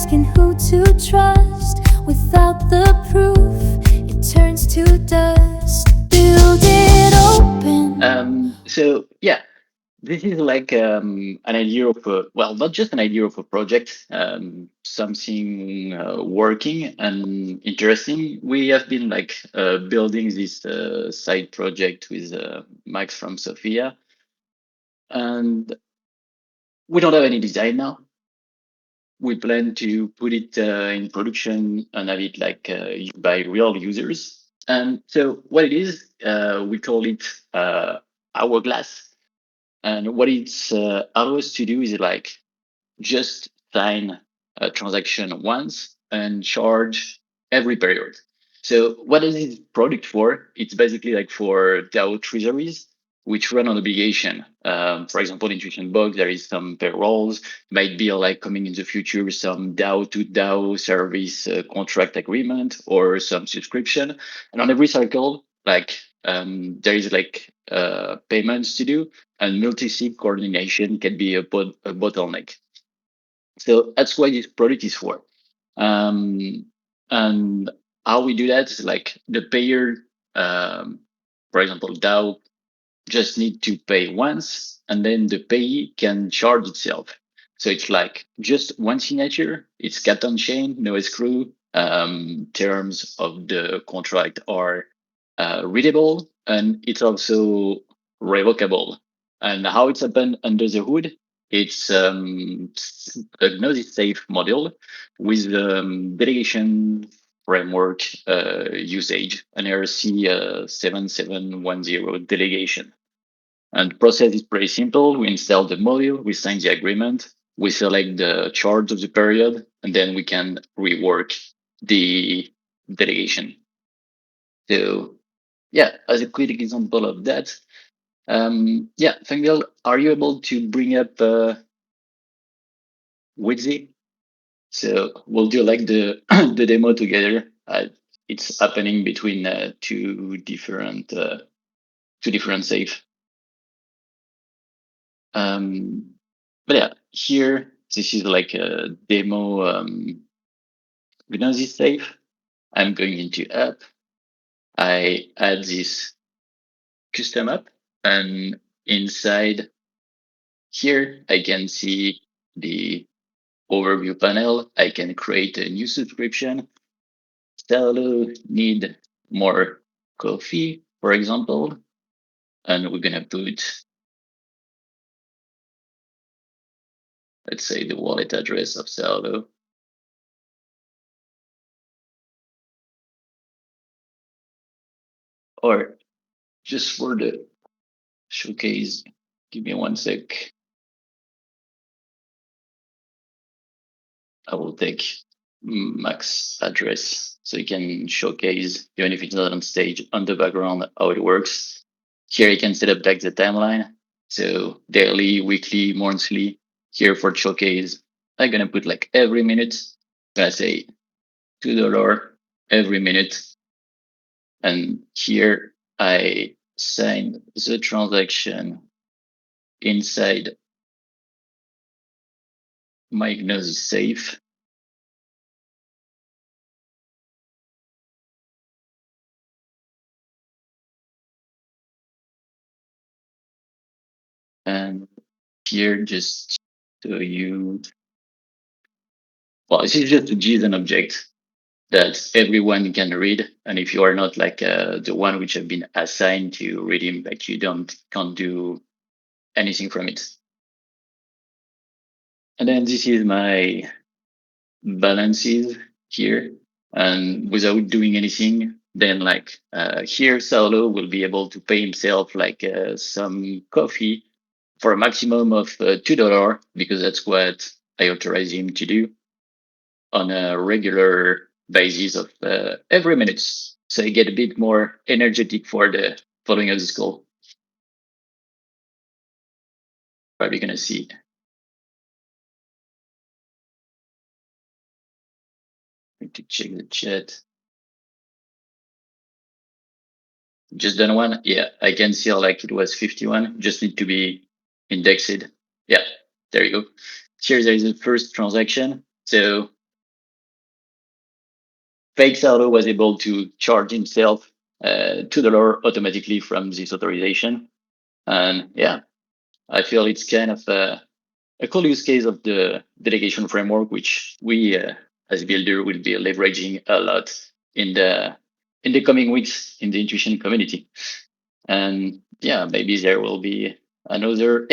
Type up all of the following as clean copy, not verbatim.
asking who to trust. Without the proof, it turns to dust. Build it open. So yeah, this is like an idea of a, well, not just an idea of a project, something working and interesting. We have been like building this side project with Max from Sofia, and we don't have any design now. We plan to put it in production and have it like used by real users. And so what it is, we call it Hourglass. And what it's allows us to do is like just sign a transaction once and charge every period. So what is this product for? It's basically like for DAO treasuries, which run on obligation. For example, in Intuition Box, there is some payrolls, might be like coming in the future, some DAO to DAO service contract agreement or some subscription. And on every cycle, like there is like payments to do, and multi-sig coordination can be a bottleneck. So that's what this product is for. Um, and how we do that is like the payer, um, for example, DAO just need to pay once and then the payee can charge itself. So it's like just one signature, it's kept on chain, no escrow. Terms of the contract are readable and it's also revocable. And how it's happened under the hood, it's a Gnosis safe model with delegation framework usage, an RC 7710 delegation. And the process is pretty simple. We install the module, we sign the agreement, we select the charge of the period, and then we can rework the delegation. So yeah, as a quick example of that, yeah, Fangirl, are you able to bring up Witzy? So we'll do like the the demo together. It's happening between two different safe. Um, but yeah, here this is like a demo Gnosis safe. I'm going into app. I add this custom app, and inside here I can see the overview panel. I can create a new subscription. Salo need more coffee, for example, and we're gonna put, let's say, the wallet address of Salo, or just for the showcase. Give me one sec. I will take Max address so you can showcase, even if it's not on stage, on the background, how it works. Here you can set up like the timeline. So daily, weekly, monthly. Here for showcase, I'm gonna put like every minute. I'm gonna say $2 every minute. And here I sign the transaction inside my Gnosis safe. And here just so you, well, this is just a JSON object that everyone can read. And if you are not like the one which have been assigned to read him, like you can't do anything from it. And then this is my balances here. And without doing anything, then like here, Saulo will be able to pay himself like some coffee for a maximum of $2 because that's what I authorize him to do on a regular basis of every minute. So you get a bit more energetic for the following of this call. Probably gonna see. Need to check the chat. Just done one. Yeah, I can see like it was 51. Just need to be indexed. Yeah, there you go. Here there is the first transaction. So fake Saldo was able to charge himself to the lore automatically from this authorization. And yeah, I feel it's kind of a cool use case of the delegation framework, which we as a builder will be leveraging a lot in the coming weeks in the intuition community. And yeah, maybe there will be another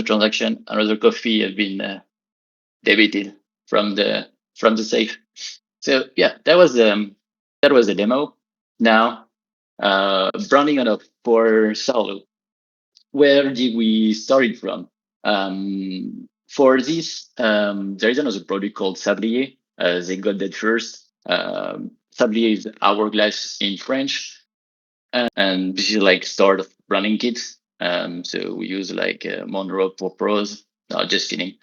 transaction, another coffee have been debited from the safe. So yeah, that was a demo. Now, branding it up for Solo. Where did we start it from? For this, there is another product called Sablier. They got that first. Sablier is hourglass in French, and this is like start of branding kits. So we use like Monroe for pros. No, just kidding.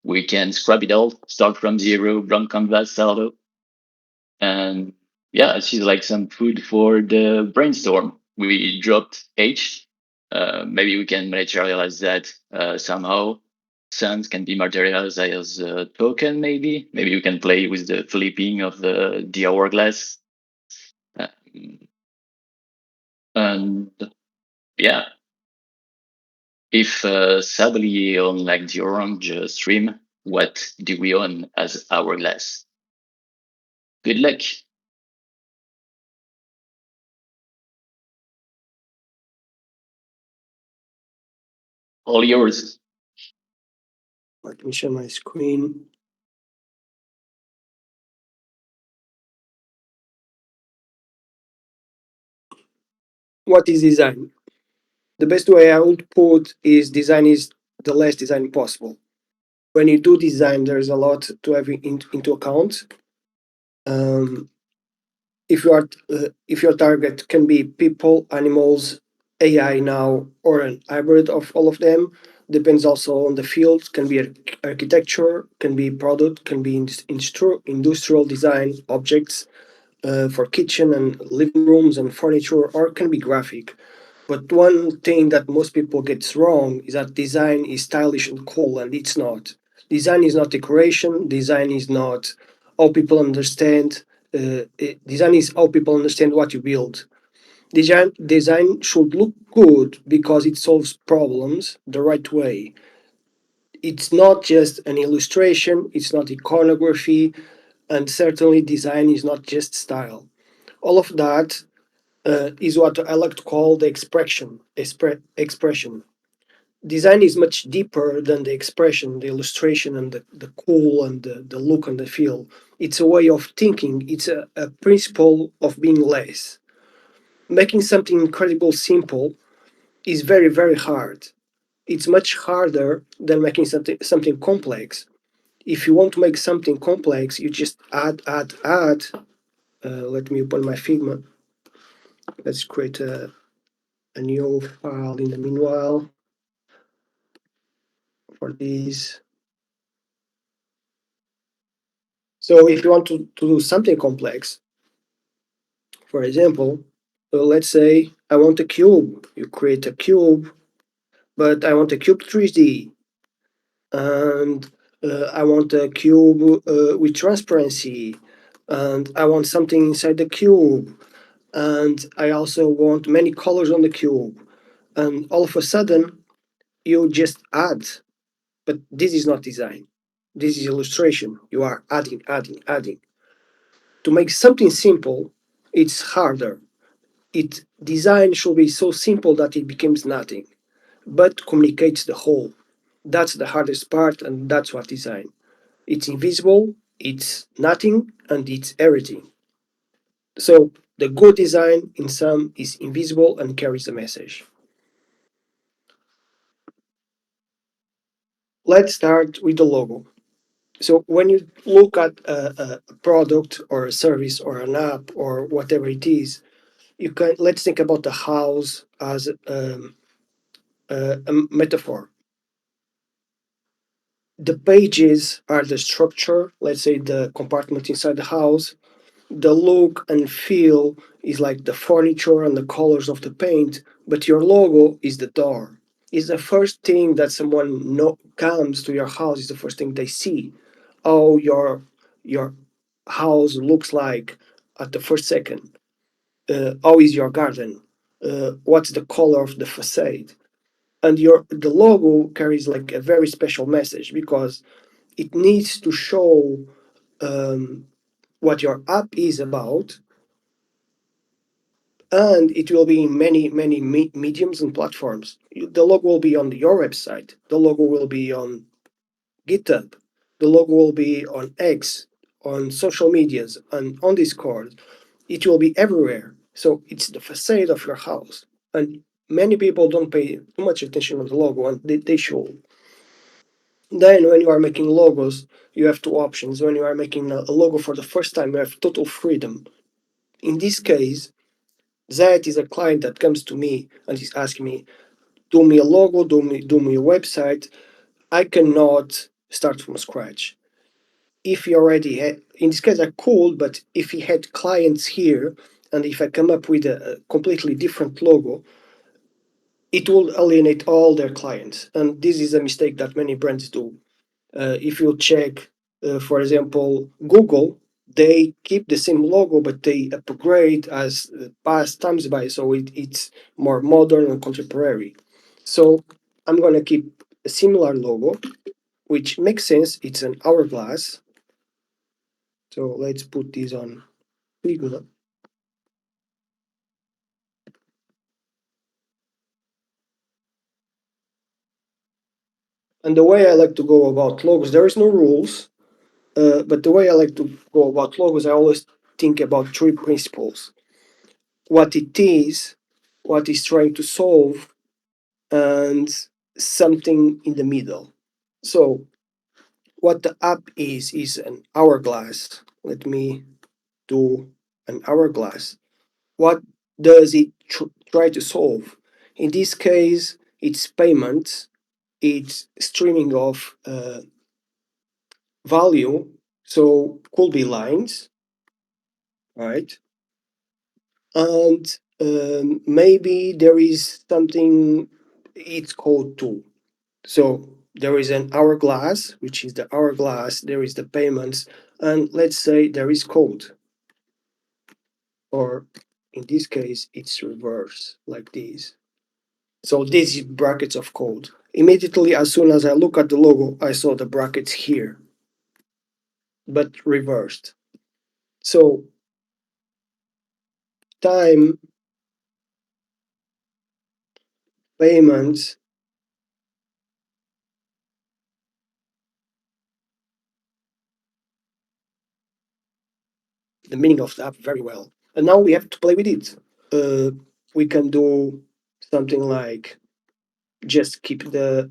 We can scrap it all, start from zero, blank canvas, Saldo, and yeah, she's like some food for the brainstorm. We dropped H. Maybe we can materialize that somehow. Suns can be materialized as a token, maybe. Maybe we can play with the flipping of the hourglass. And yeah, if Sablier on like the orange stream, what do we own as hourglass? Good luck. All yours. Let me share my screen. What is design? The best way I would put is design is the less design possible. When you do design, there's a lot to have into account. Um, if your target can be people, animals, AI now, or an hybrid of all of them, depends also on the field. Can be architecture, can be product, can be industrial design objects for kitchen and living rooms and furniture, or can be graphic. But one thing that most people gets wrong is that design is stylish and cool, and it's not. Design is not decoration. Design is not how people understand. Design is how people understand what you build. Design should look good because it solves problems the right way. It's not just an illustration. It's not iconography, and certainly design is not just style. All of that is what I like to call the expression. Design is much deeper than the expression, the illustration, and the cool and the look and the feel. It's a way of thinking, it's a principle of being less. Making something incredible simple is very, very hard. It's much harder than making something complex. If you want to make something complex, you just add. Let me open my Figma. Let's create a new file in the meanwhile for these. So if you want to do something complex, for example, let's say I want a cube. You create a cube, but I want a cube 3D, and I want a cube with transparency, and I want something inside the cube, and I also want many colors on the cube. And all of a sudden, you just add. But this is not design. This is illustration. You are adding, adding, adding. To make something simple, it's harder. It design should be so simple that it becomes nothing, but communicates the whole. That's the hardest part, and that's what design. It's invisible, it's nothing, and it's everything. So the good design in sum is invisible and carries the message. Let's start with the logo. So when you look at a product or a service or an app or whatever it is, you can let's think about the house as a metaphor. The pages are the structure, let's say the compartment inside the house. The look and feel is like the furniture and the colors of the paint, but your logo is the door. Is the first thing that someone comes to your house, is the first thing they see. Oh, your house looks like. at the first second. How is your garden? What's the color of the facade? And the logo carries like a very special message because it needs to show um, what your app is about, and it will be in many mediums and platforms. The logo will be on your website. The logo will be on GitHub. The logo will be on X, on social medias, and on Discord. It will be everywhere. So it's the facade of your house. And many people don't pay too much attention on the logo, and they should. Then, when you are making logos, you have two options. When you are making a logo for the first time, you have total freedom. In this case, that is a client that comes to me and is asking me, do me a logo, do me a website. I cannot start from scratch. If he already had, in this case, I could, but if he had clients here, and if I come up with a completely different logo, it will alienate all their clients. And this is a mistake that many brands do. If you check, for example, Google, they keep the same logo, but they upgrade as past times by, so it's more modern and contemporary. So I'm gonna keep a similar logo, which makes sense. It's an hourglass. So let's put this on Figma. And the way I like to go about logos, there is no rules, but the way I like to go about logos, I always think about three principles: what it is, what it's trying to solve, and something in the middle. So, what the app is an hourglass. Let me do an hourglass. What does it try to solve? In this case, it's payments, it's streaming of value, so could be lines, right? And maybe there is something it's called too. So there is an hourglass, which is the hourglass, there is the payments, and let's say there is code, or in this case, it's reverse like this. So this is brackets of code. Immediately, as soon as I look at the logo, I saw the brackets here, but reversed. So time, payments, the meaning of the app very well. And now we have to play with it. Uh, we can do something like just keep the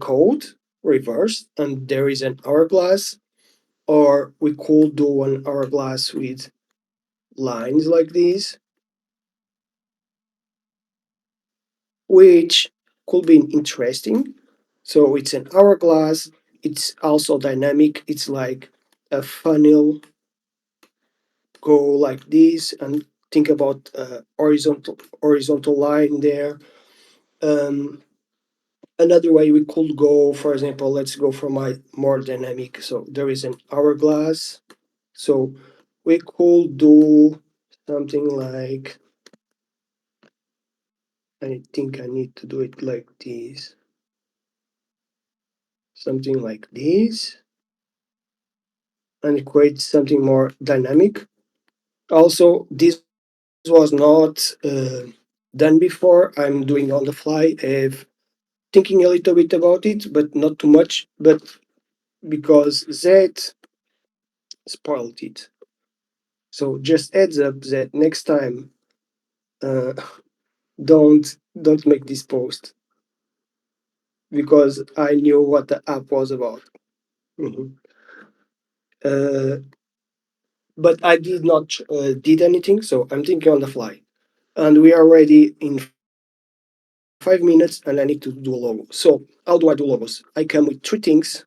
code reversed, and there is an hourglass, or we could do an hourglass with lines like this, which could be interesting. So it's an hourglass, it's also dynamic, it's like a funnel, go like this, and think about horizontal line there. um, Another way we could go, for example, let's go for my more dynamic. So there is an hourglass. So we could do something like, I think I need to do it like this. Something like this. And create something more dynamic. Also, this was not done before. I'm doing on the fly. I've thinking a little bit about it, but not too much. But because that spoiled it. So just heads up that next time, uh, don't make this post because I knew what the app was about. Mhm. Uh, but I did not did anything, so I'm thinking on the fly. And we are ready in 5 minutes, and I need to do a logo. So how do I do logos? I come with three things: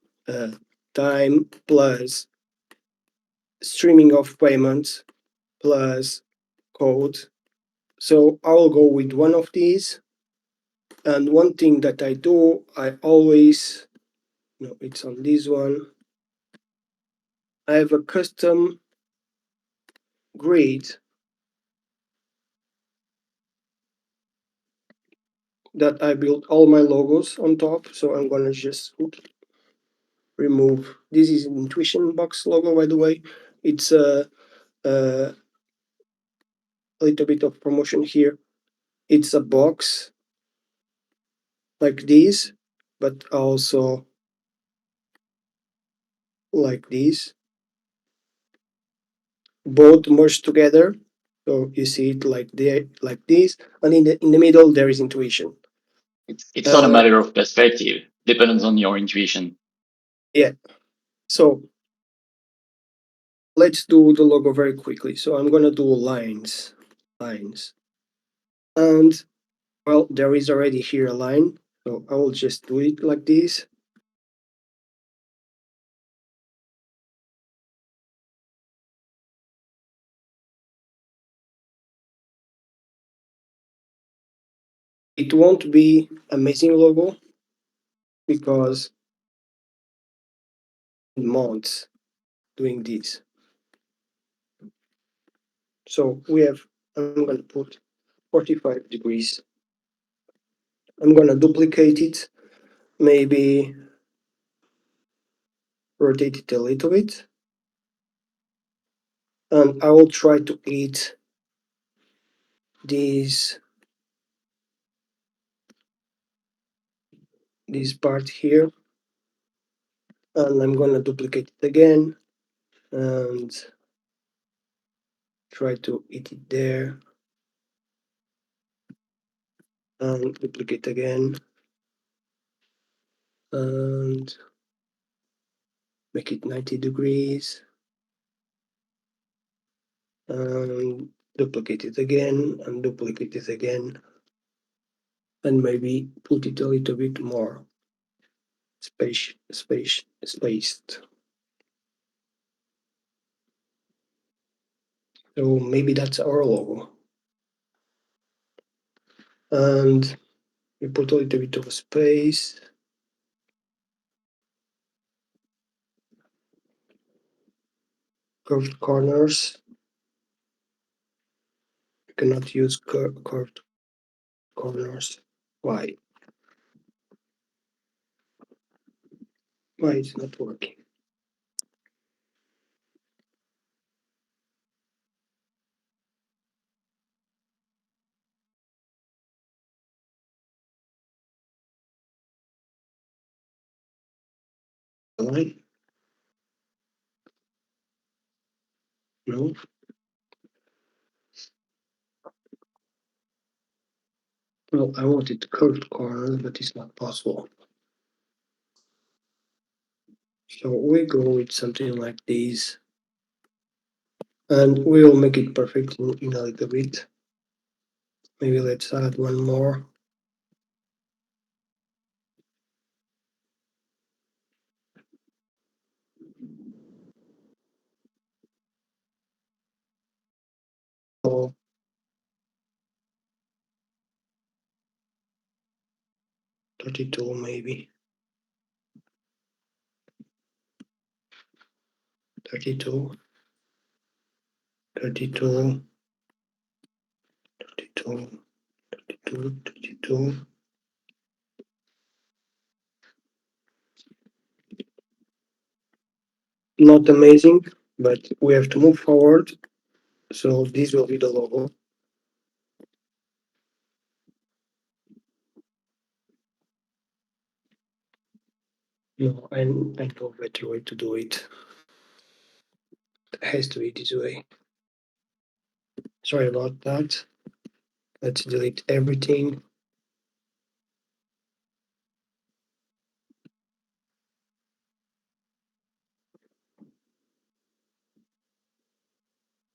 time plus streaming of payments plus code. So I will go with one of these. And one thing that I do, I always, no, it's on this one. I have a custom grid that I built all my logos on top. So I'm gonna just remove. This is an Intuition Box logo, by the way. It's a little bit of promotion here. It's a box like this, but also like this, both merged together. So you see it like this, and in the middle there is Intuition. It's not a Uh, matter of perspective. Depends on your intuition. yeah. So let's do the logo very quickly. So I'm gonna do lines, and well, there is already here a line. So I will just do it like this. It won't be amazing logo because months doing this. So we have, I'm going to put 45 degrees. I'm going to duplicate it, maybe rotate it a little bit. And I will try to eat this, this part here. And I'm going to duplicate it again and try to eat it there. And duplicate again. And make it 90 degrees. And duplicate it again and duplicate it again, and maybe put it a little bit more spaced. So maybe that's our logo. And we put a little bit of space. Curved corners. You cannot use curved corners. Why? Why it's not working? Why? No. Well, I wanted curved corners, but it's not possible. So we go with something like this. And we'll make it perfect in a little bit. Maybe let's add one more. So 32 maybe. 32, 32, 32, 32, 32. Not amazing, but we have to move forward. So this will be the logo. No, I know a better way to do it. It has to be this way. Sorry about that. Let's delete everything.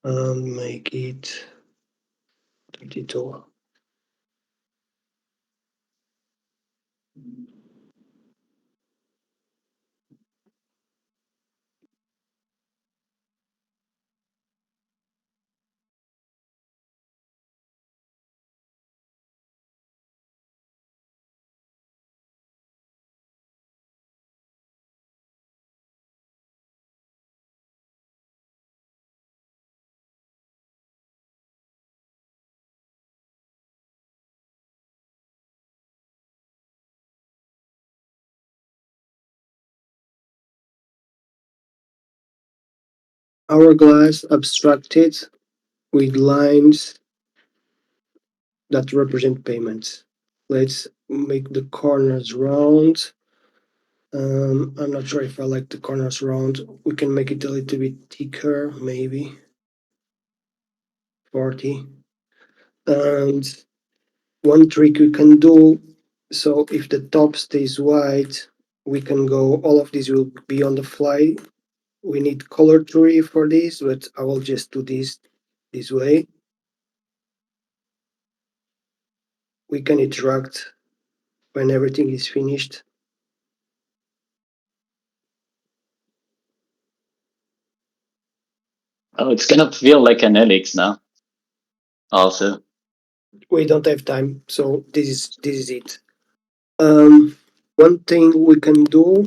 And make it 32. Hourglass abstracted with lines that represent payments. Let's make the corners round. I'm not sure if I like the corners round. We can make it a little bit thicker, maybe 40. And one trick we can do, so if the top stays white, we can go, all of these will be on the fly. We need color tree for this, but I will just do this way. We can interact when everything is finished. Oh, it's gonna feel like an helix now. Also, We don't have time, so this is it. Um, One thing we can do,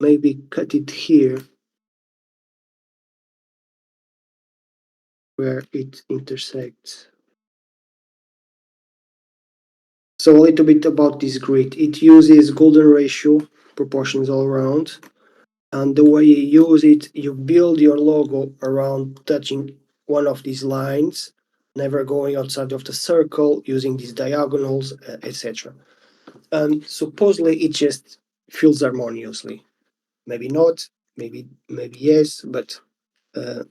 maybe cut it here where it intersects. So a little bit about this grid. It uses golden ratio proportions all around. And the way you use it, you build your logo around touching one of these lines, never going outside of the circle, using these diagonals, etc. And supposedly it just feels harmoniously. Maybe not, maybe yes, but uh,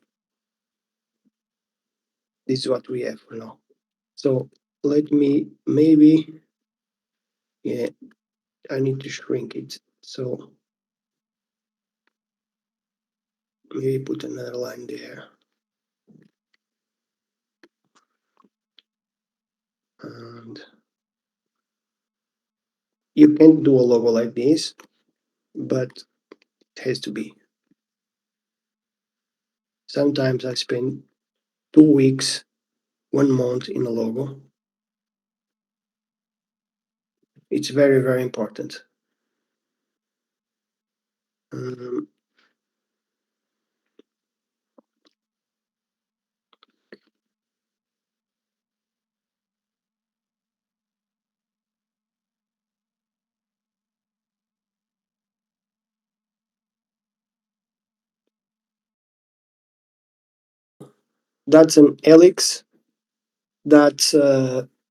this is what we have for now. So let me maybe, yeah, I need to shrink it. So maybe put another line there. And you can't do a logo like this, but it has to be. Sometimes I spend 2 weeks, 1 month in a logo. It's very, very important. Um, that's an helix, that's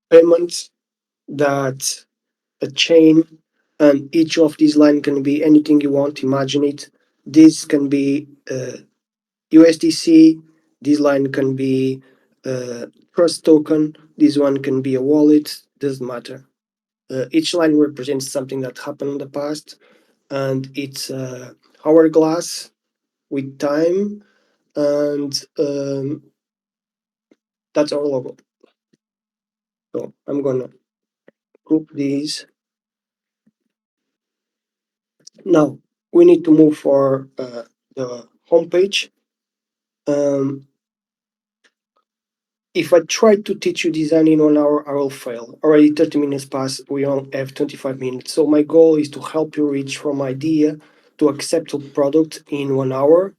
payment, that's a chain, and each of these lines can be anything you want. Imagine it. This can be USDC. This line can be trust token. This one can be a wallet. Doesn't matter. Each line represents something that happened in the past, and it's hourglass with time, and that's our logo. So I'm gonna group these. Now we need to move for the homepage. Um, if I try to teach you design in 1 hour, I will fail. Already 30 minutes passed, we only have 25 minutes. So my goal is to help you reach from idea to acceptable product in 1 hour.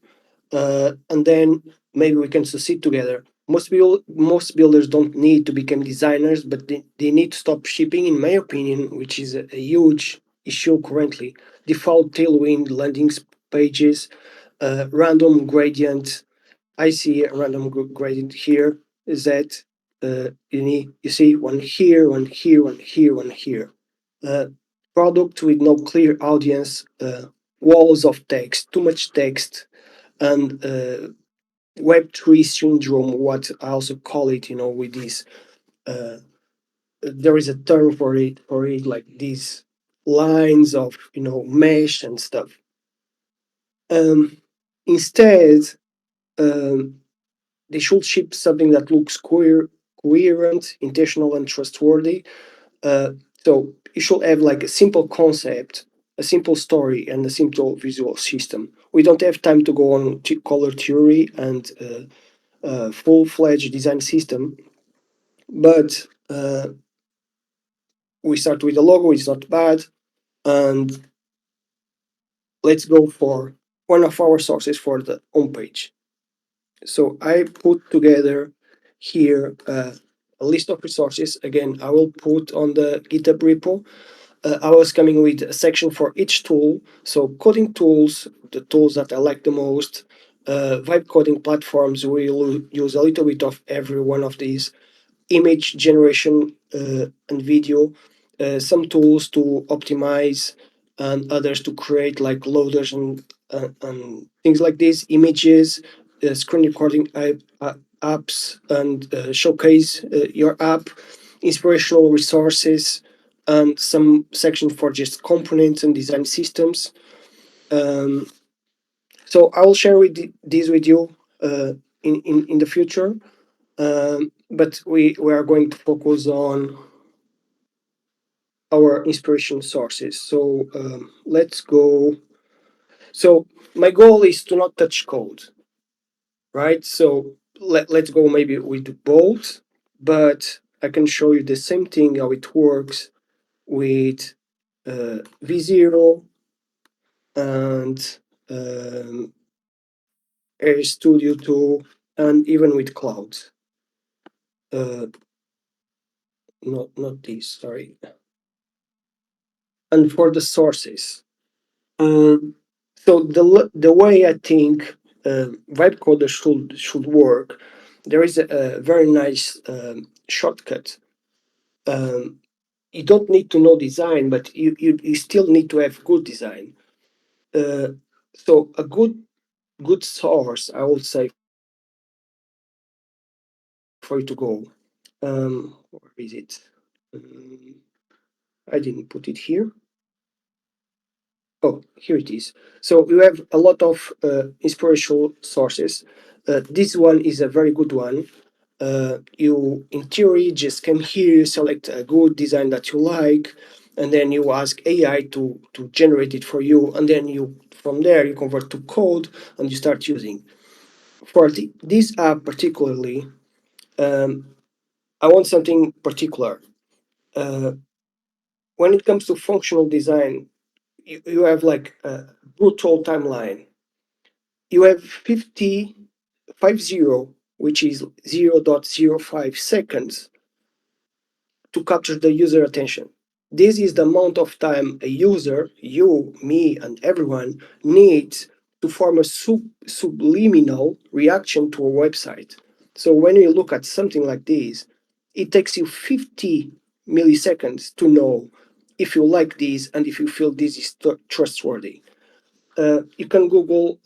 And then maybe we can succeed together. Most builders don't need to become designers, but they need to stop shipping, in my opinion, which is a huge issue currently. Default tailwind landing pages, random gradient. I see a random gradient here. Is that you see one here, one here, one here, one here. Uh, Product with no clear audience, walls of text, too much text, and Web3 syndrome, what I also call it, with this. Uh, there is a term for it, like these lines of, mesh and stuff. Um, Instead, um, they should ship something that looks coherent, intentional, and trustworthy. Uh, so you should have like a simple concept, a simple story, and a simple visual system. We don't have time to go on color theory and full-fledged design system, but we start with the logo. It's not bad, and let's go for one of our sources for the homepage. So I put together here a list of resources. Again, I will put on the GitHub repo. I was coming with a section for each tool. So coding tools, the tools that I like the most, Vibe coding platforms will use a little bit of every one of these: image generation and video, some tools to optimize, and others to create like loaders and things like this, images, screen recording apps, and showcase your app, inspirational resources, and some section for just components and design systems. Um, so I will share these with you in the future, but we are going to focus on our inspiration sources. So let's go. So my goal is to not touch code, right? So let's go maybe with both, but I can show you the same thing how it works with V0 and um, Air Studio 2, and even with clouds. Uh, not these, sorry. And for the sources. Um, so the way I think vibe coder should work, there is a very nice shortcut. Um, you don't need to know design, but you still need to have good design. Uh, so a good source, I would say, for you to go. Where is it? Um, I didn't put it here. Oh, here it is. So you have a lot of inspirational sources. This one is a very good one. You, in theory, just come here, select a good design that you like, and then you ask AI to generate it for you, and then you from there you convert to code and you start using. For this app particularly, um, I want something particular. Uh, when it comes to functional design, you have like a brutal timeline. You have 50, which is 0.05 seconds to capture the user attention. This is the amount of time a user, you, me, and everyone needs to form a subliminal reaction to a website. So when you look at something like this, it takes you 50 milliseconds to know if you like this and if you feel this is trustworthy. You can Google.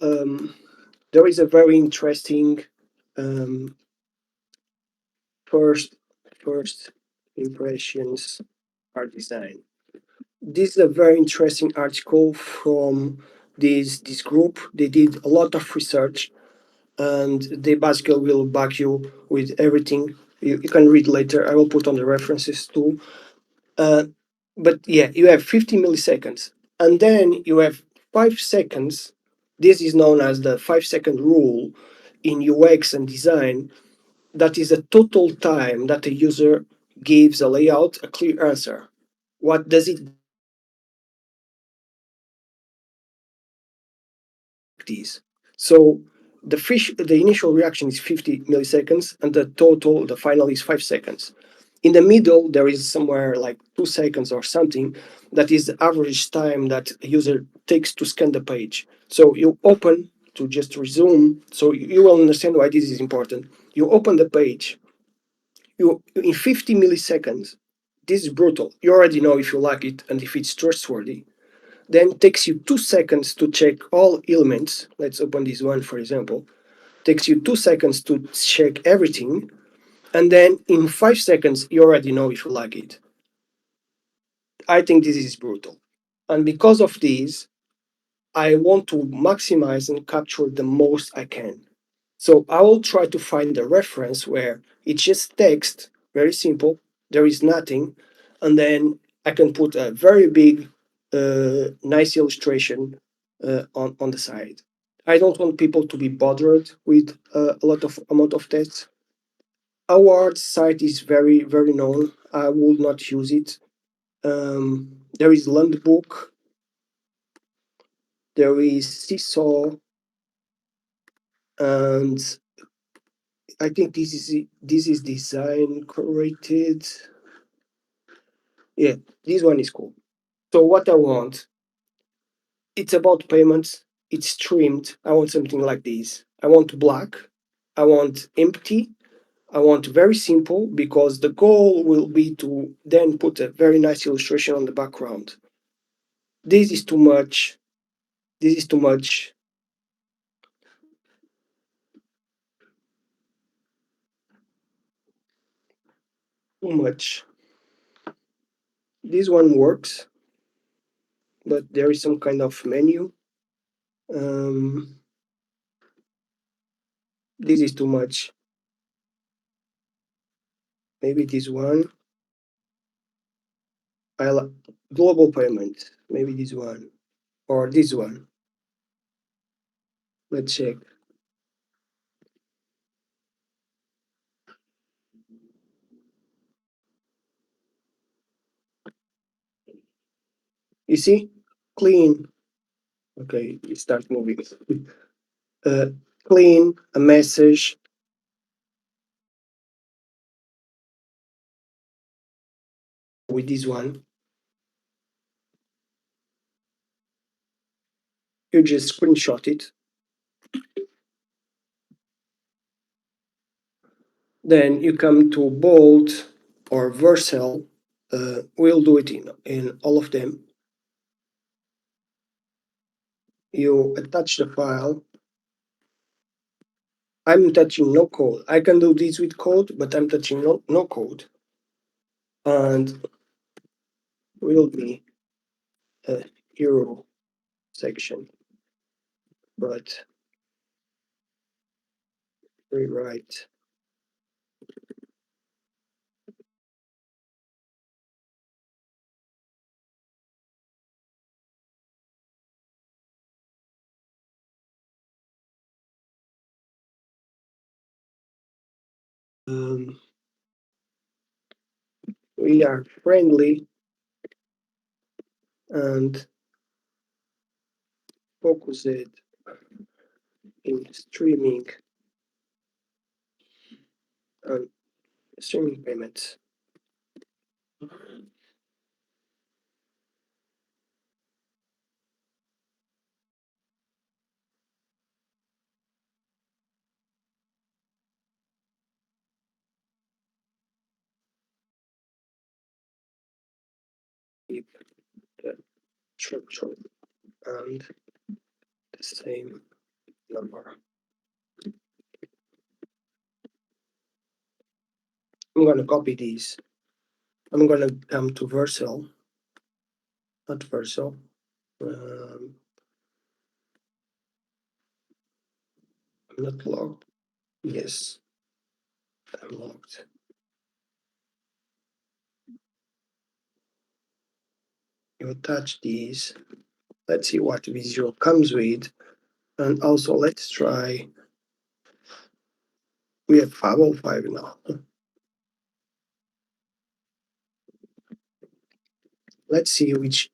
There is a very interesting um, first first impressions art design. This is a very interesting article from this group. They did a lot of research, and they basically will back you with everything. You can read later. I will put on the references too. Uh, but yeah, you have 50 milliseconds, and then you have 5 seconds. This is known as the 5 second rule in UX and design. That is the total time that a user gives a layout a clear answer. What does it do? These. So the initial reaction is 50 milliseconds, and the final is 5 seconds. In the middle, there is somewhere like 2 seconds or something. That is the average time that a user takes to scan the page. So you open to just resume. So you will understand why this is important. You open the page. You in 50 milliseconds. This is brutal. You already know if you like it and if it's trustworthy. Then it takes you 2 seconds to check all elements. Let's open this one, for example. Takes you 2 seconds to check everything, and then in 5 seconds you already know if you like it. I think this is brutal, and because of this, I want to maximize and capture the most I can. So I will try to find a reference where it's just text, very simple, there is nothing, and then I can put a very big, nice illustration on the side. I don't want people to be bothered with a lot of amount of text. Our site is very known. I will not use it. There is Landbook, there is Seesaw, and I think this is design created. Yeah, this one is cool. So what I want, it's about payments. it's trimmed. I want something like this. I want black. I want empty. I want very simple because the goal will be to then put a very nice illustration on the background. This is too much. This is too much. Too much. This one works, but there is some kind of menu. Um, this is too much. Maybe this one. I like global payment. Maybe this one or this one. Let's check. You see, clean. Okay, it starts moving. Uh, clean a message with this one. You just screenshot it. Then you come to bold or Vercel. We'll do it in all of them. You attach the file. I'm touching no code. I can do this with code, but I'm touching no code. And will be a hero section, but rewrite. Um, we are friendly and focus it in and streaming payments. Keep the structure and the same number. I'm gonna copy these. I'm gonna come to Vercel, not Vercel. Um, I'm not logged. Yes, I'm logged. You attach these. Let's see what visual comes with. And also let's try. We have 505 now. Let's see which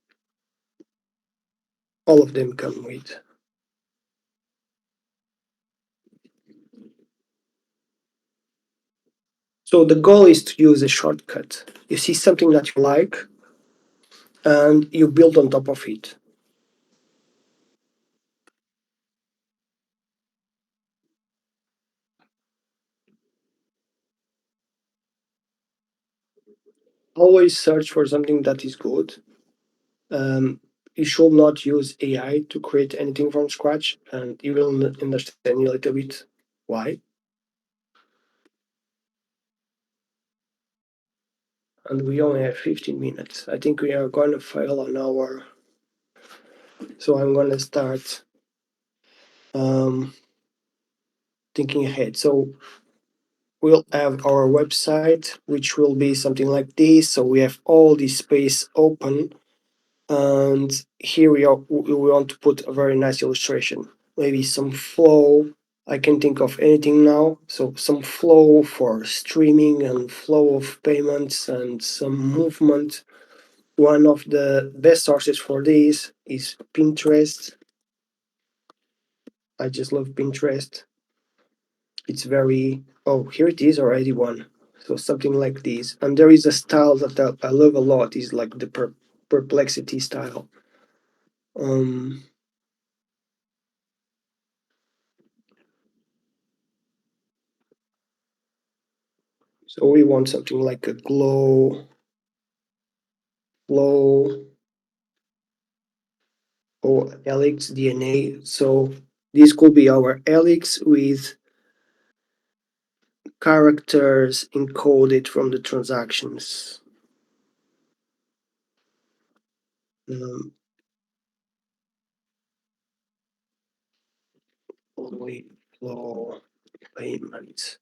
all of them come with. So the goal is to use a shortcut. You see something that you like and you build on top of it. Always search for something that is good. You should not use AI to create anything from scratch, and you will understand a little bit why. And we only have 15 minutes. I think we are going to fail an hour. So I'm going to start thinking ahead. So we'll have our website, which will be something like this. So we have all this space open. And here we want to put a very nice illustration, maybe some flow. I can think of anything now. So some flow for streaming and flow of payments and some movement. One of the best sources for this is Pinterest. I just love Pinterest. It's very, oh, here it is already one. So something like this. And there is a style that I love a lot, is like the perplexity style. Um, So we want something like a flow, or helix DNA. So this could be our helix with characters encoded from the transactions. Um, all the way flow payments.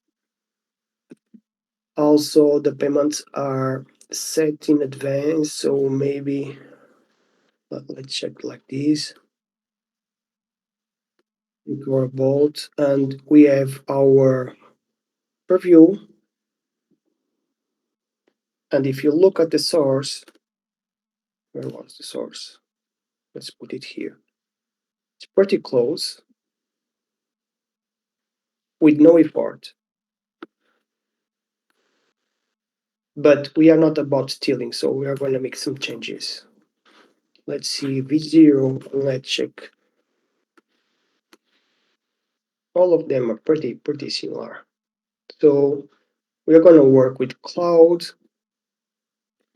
Also, the payments are set in advance, so maybe let's check like this. Into our bolt, and we have our preview. And if you look at the source, where was the source? Let's put it here. It's pretty close with no effort. But we are not about stealing, so we are going to make some changes. Let's see V0, let's check. All of them are pretty similar. So we are going to work with cloud.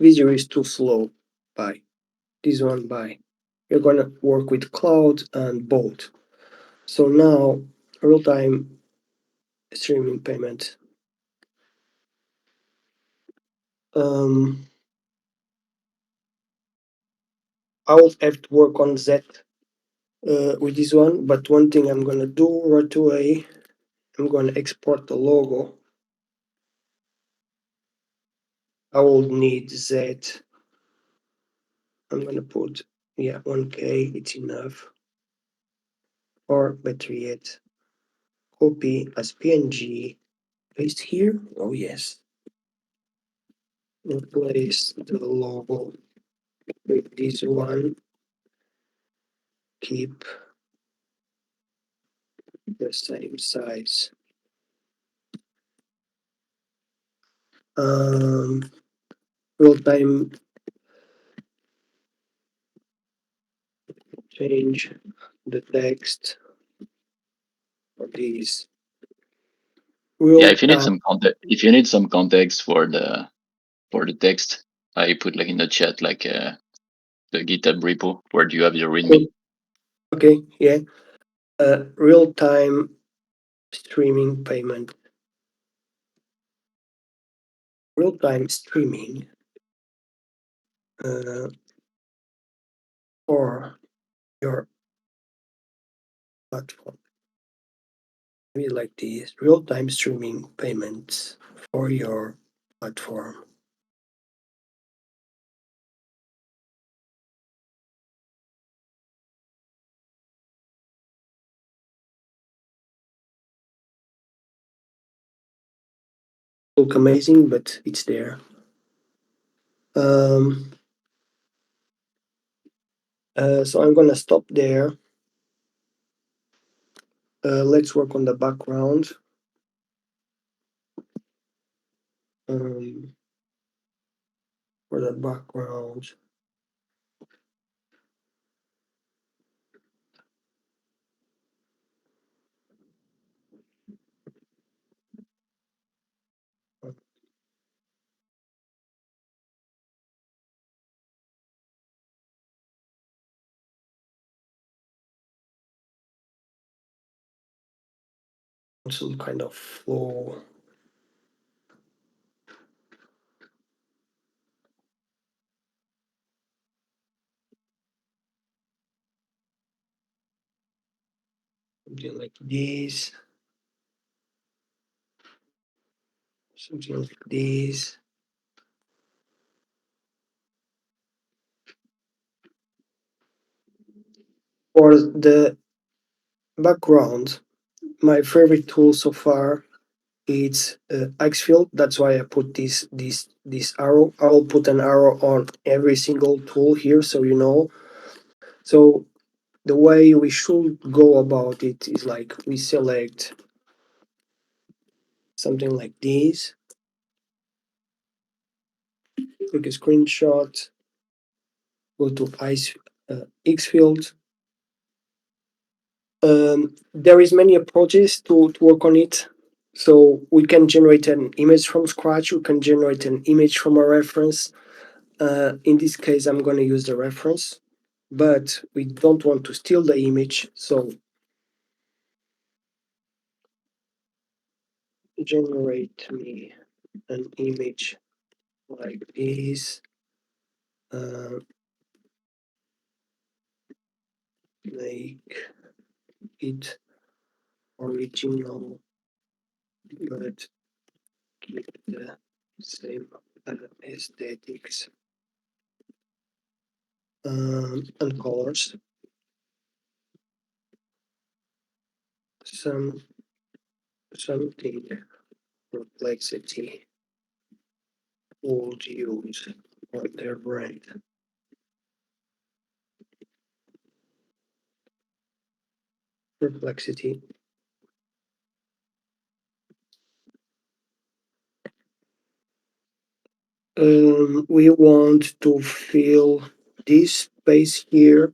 V0 is too slow. By this one by. We're going to work with cloud and bolt. So now real-time streaming payment. Um, I will have to work on that with this one, but one thing I'm gonna do right away, I'm gonna export the logo. I will need that. I'm gonna put, yeah, 1K, it's enough. Or better yet, copy as PNG, paste here. Oh yes. And place the logo with this one. Keep the same size. Um, real time change the text for these Yeah, real if you need time. some context, if you need some context for the text, I put like in the chat like the GitHub repo where do you have your README. Okay, yeah. Real time streaming payment. Real time streaming uh, for your platform. Maybe like this, real time streaming payments for your platform. Look amazing, but it's there. Um, so I'm gonna stop there. Let's work on the background. Um, for the background, some kind of flow. Something like this. Something like this. For the background, my favorite tool so far is Xfield. That's why I put this arrow. I will put an arrow on every single tool here, so you know. So the way we should go about it is like we select something like this, take a screenshot, go to Xfield. There is many approaches to work on it. So we can generate an image from scratch. We can generate an image from a reference. In this case, I'm going to use the reference, but we don't want to steal the image. So generate me an image like this. Uh, make it original, but keep the same aesthetics and colors. Some something complexity would use on their brand. Perplexity. We want to fill this space here.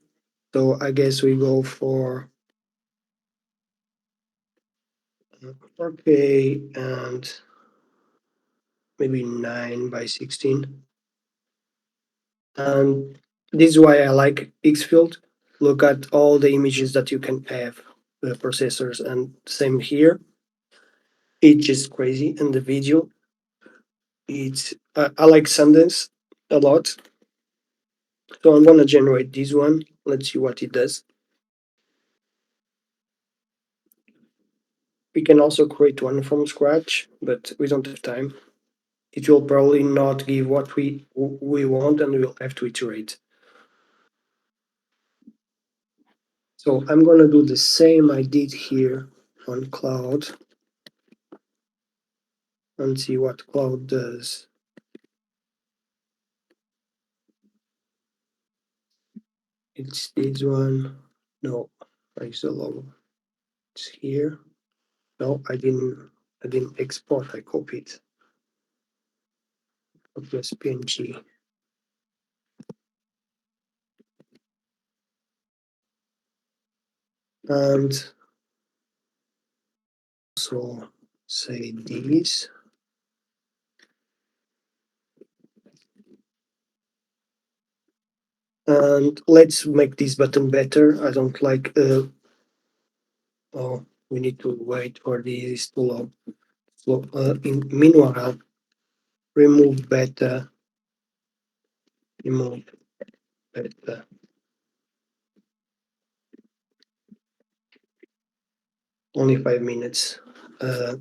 So I guess we go for 4K and maybe 9 by 16. And this is why I like Xfield. Look at all the images that you can have, the processors, and same here. It's just crazy. And the video, I like Sundance a lot. So I'm gonna generate this one. Let's see what it does. We can also create one from scratch, but we don't have time. It will probably not give what we want, and we'll have to iterate. So I'm gonna do the same I did here on Cloud and see what Cloud does. It's this one. No, where's the logo? It's here. No, I didn't export, I copied. Ourglass PNG. And so say this. And let's make this button better. I don't like oh, we need to wait for this to load. So meanwhile, remove beta, remove beta. Only 5 minutes. Uh,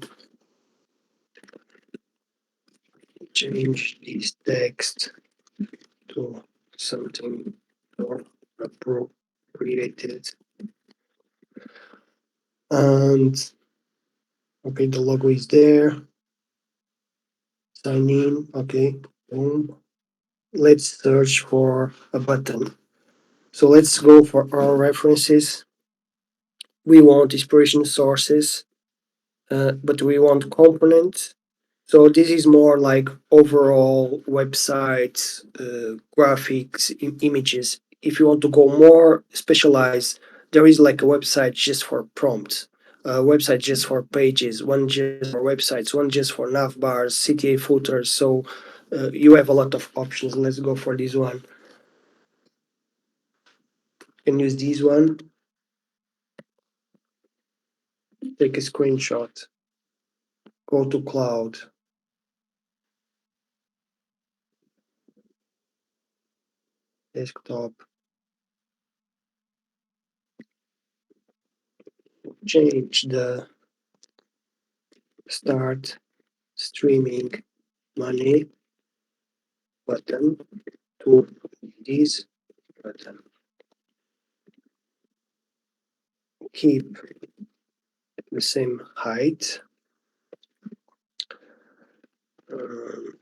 change this text to something more appropriated. And okay, the logo is there. Sign in. Okay, boom. Let's search for a button. So let's go for our references. We want inspiration sources, but we want components. So this is more like overall websites, graphics, images. If you want to go more specialized, there is like a website just for prompts, a website just for pages, one just for websites, one just for nav bars, CTA footers. So you have a lot of options. Let's go for this one. You can use this one. Take a screenshot. Go to cloud. Desktop. Change the start streaming money button to this button. Keep the same height. Um,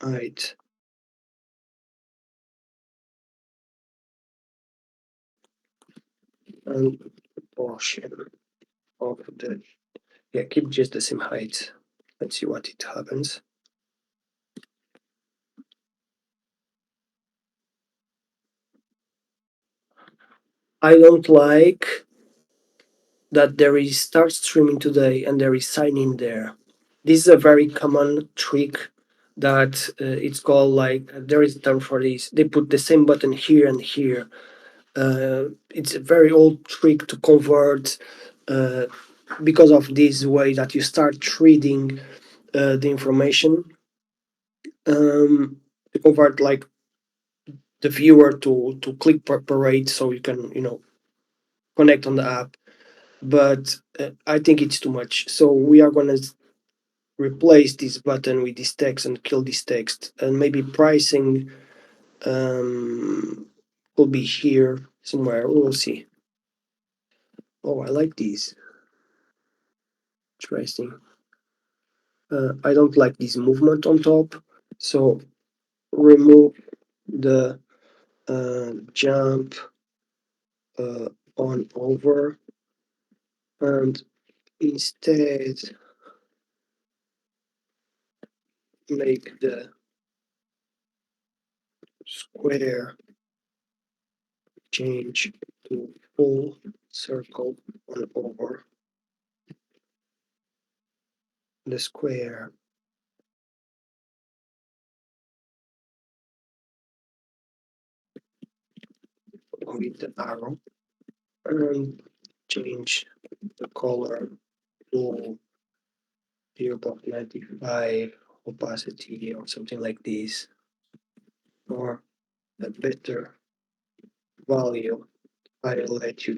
height and portion of the, yeah, keep just the same height. Let's see what it happens. I don't like that there is start streaming today and there is sign in there. This is a very common trick that it's called like there is a term for this. They put the same button here and here. It's a very old trick to convert uh, because of this way that you start reading the information to convert like the viewer to click parade so you can connect on the app. But I think it's too much. So we are gonna replace this button with this text and kill this text, and maybe pricing will be here somewhere. We will see. Oh, I like these. Interesting. I don't like this movement on top, so remove the jump on over, and instead make the square change to full circle on over the square with the arrow, and change the color to 0.95 opacity or something like this, or a better value. I'll let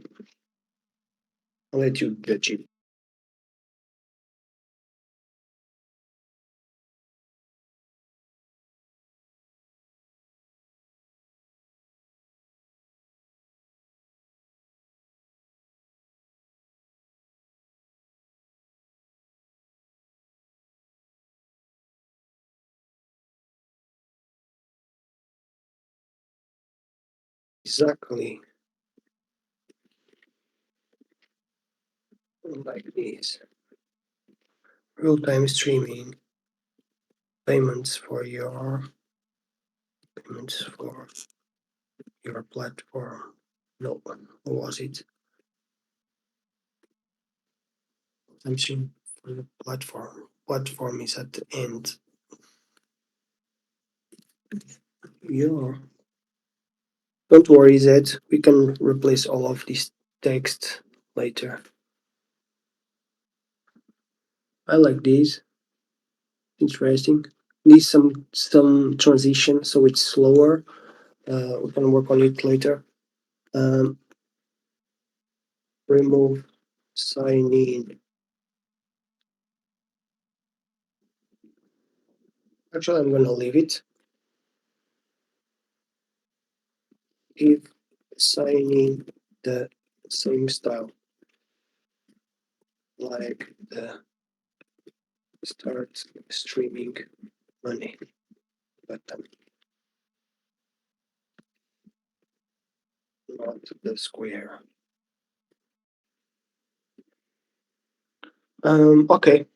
you judge it. Exactly like this. Real-time streaming payments for your platform. No, what was it? I'm seeing for the platform. Platform is at the end. Yeah. Don't worry, Zed. We can replace all of this text later. I like this. Interesting. Needs some transition, so it's slower. We can work on it later. Um, remove sign in. Actually, I'm gonna leave it. Give sign in the same style like the start streaming money button, not the square. Okay.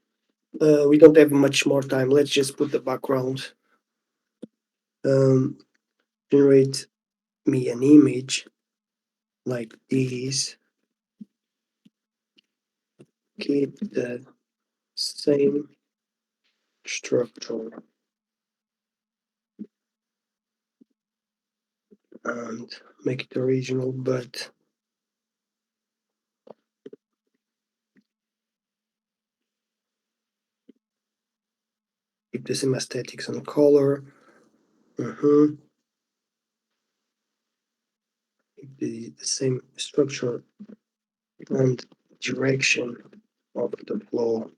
We don't have much more time. Let's just put the background. Um, generate me an image like this. Keep the same structure and make it original, but keep the same aesthetics and color. Mhm. Keep the same structure and direction of the flow.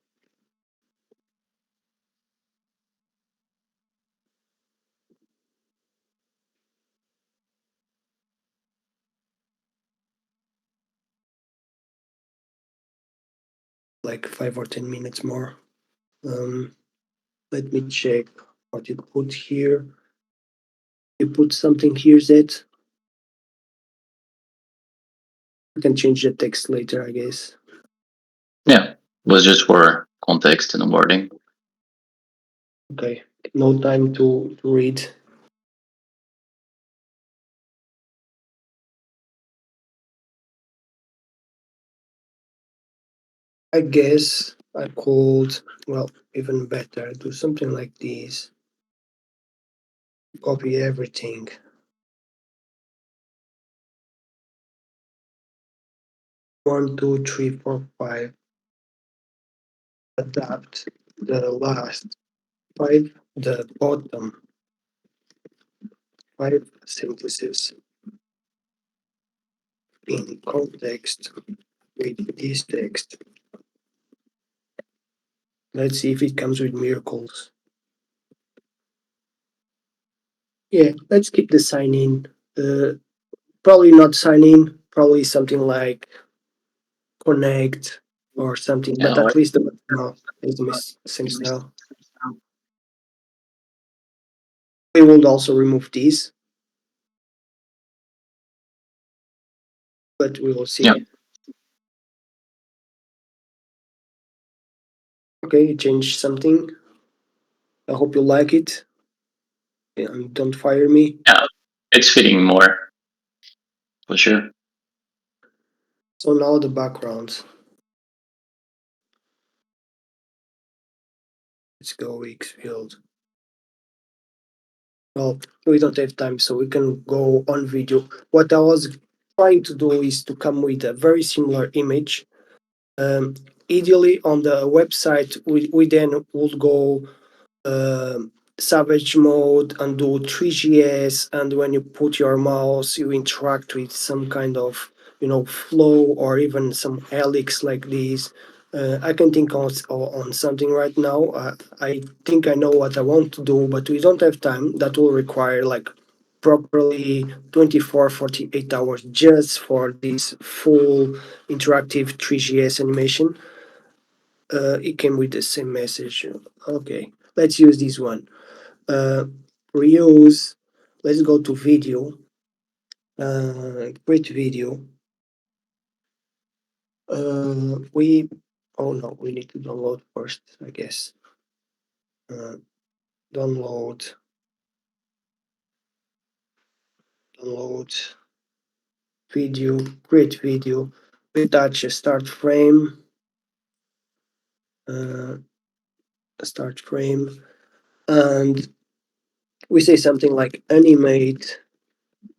Like 5 or 10 minutes more. Um, let me check what you put here. You put something here that you can change the text later, I guess. Yeah, was just for context and wording. Okay, no time to read. I guess I could, well, even better, do something like this. Copy everything. 1, 2, 3, 4, 5. Adapt the last five, the bottom five sentences in context with this text. Let's see if it comes with miracles. Yeah, let's keep the sign in. Probably not sign in, probably something like connect or something, but Yeah, at least the no, is the same style. We will also remove these, but we will yeah, see. Okay, change something. I hope you like it. And don't fire me. yeah. It's fitting more for sure. So now the background. Let's go Xfield. Well, we don't have time, so we can go on video. What I was trying to do is to come with a very similar image. Um, Ideally, on the website, we then would go savage mode and do 3GS, and when you put your mouse you interact with some kind of flow or even some helix like this. I can think on something right now. I think I know what I want to do, but we don't have time. That will require like properly 24, 48 hours just for this full interactive 3GS animation. It came with the same message. Okay, let's use this one. uh, Reuse. Let's go to video. Create video. We Oh no, we need to download first, I guess. uh, Download. Download video. Create video. We touch a start frame. uh, Start frame, and we say something like animate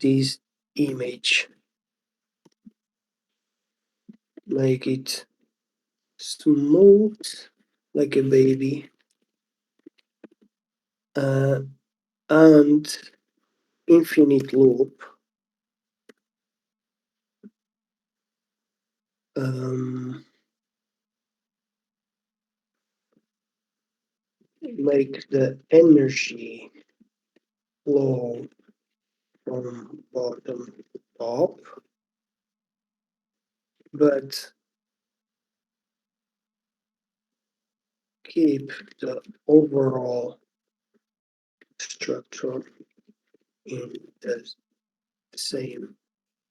this image, make it smooth like a baby, uh, and infinite loop. um, make the energy flow from bottom to top, but keep the overall structure in the same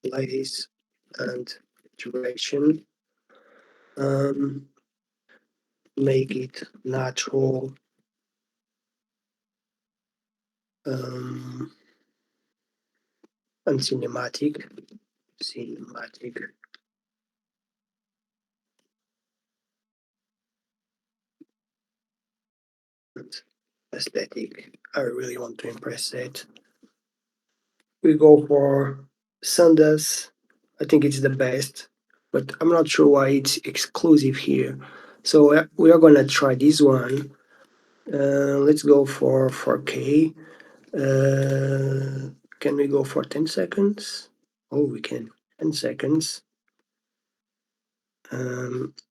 place and direction. Um, Make it natural, um, and cinematic. Cinematic and aesthetic. I really want to impress it. We go for Sanders. I think it's the best, but I'm not sure why it's exclusive here. So we are gonna try this one. Let's go for 4K. Can we go for 10 seconds? Oh, we can. 10 seconds.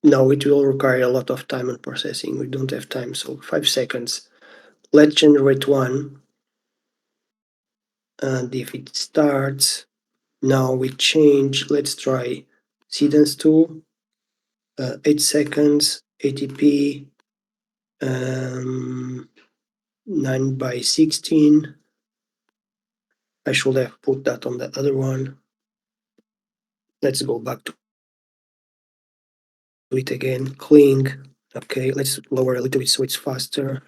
No, it will require a lot of time and processing. We don't have time, so 5 seconds. Let's generate one. And if it starts, now we change. Let's try Seedance tool. 8 seconds, ATP, 9 by 16. I should have put that on the other one. Let's go back to it again. Cling. Okay, let's lower a little bit so it's faster.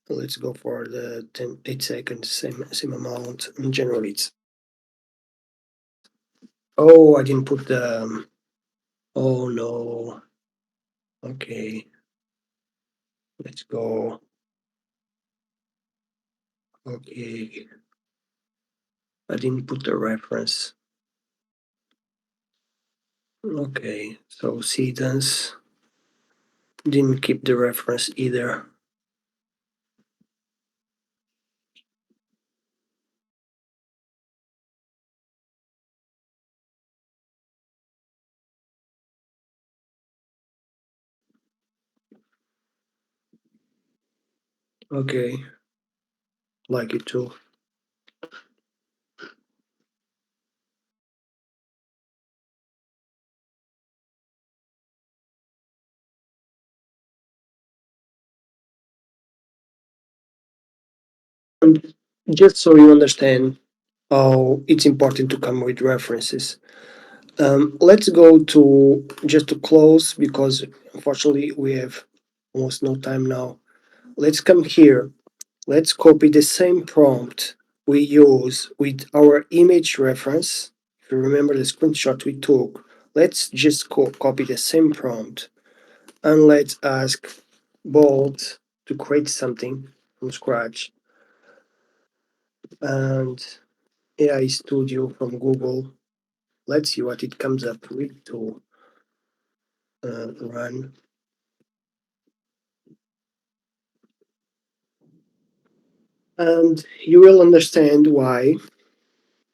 Let's go for the 8 seconds, same amount. And generally it's. Oh, I didn't put the Oh no. Okay, let's go. Okay, I didn't put the reference. Okay, so Sedans didn't keep the reference either. Okay, like it too. And just so you understand how it's important to come with references, let's go to just to close because unfortunately we have almost no time now. Let's come here. Let's copy the same prompt we use with our image reference. If you remember the screenshot we took, let's just copy the same prompt and let's ask Bolt to create something from scratch. And AI Studio from Google. Let's see what it comes up with to run. And you will understand why